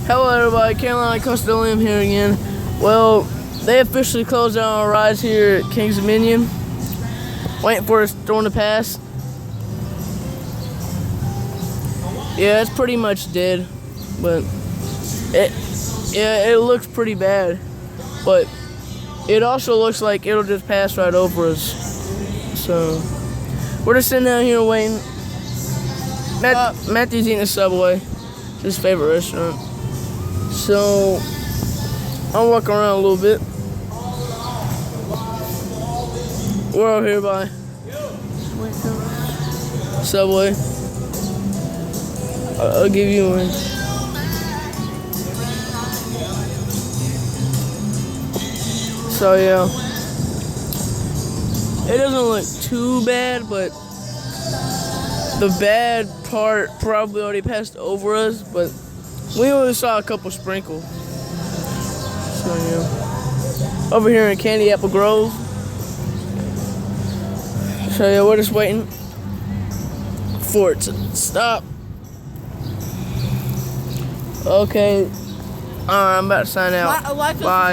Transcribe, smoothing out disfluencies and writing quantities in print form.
Hello everybody, Carolina Custodian here again. Well, they officially closed down our rides here at Kings Dominion. Waiting for a storm to pass. Yeah, it's pretty much dead, but it looks pretty bad. But it also looks like it'll just pass right over us. So we're just sitting down here waiting. Matthew's eating a Subway. It's his favorite restaurant. So I'll walk around a little bit. We're over here by Subway. I'll give you one. So yeah, it doesn't look too bad, but the bad part probably already passed over us, but we only saw a couple sprinkles. So yeah, over here in Candy Apple Grove. So yeah, we're just waiting for it to stop. Okay, alright, I'm about to sign out. Bye.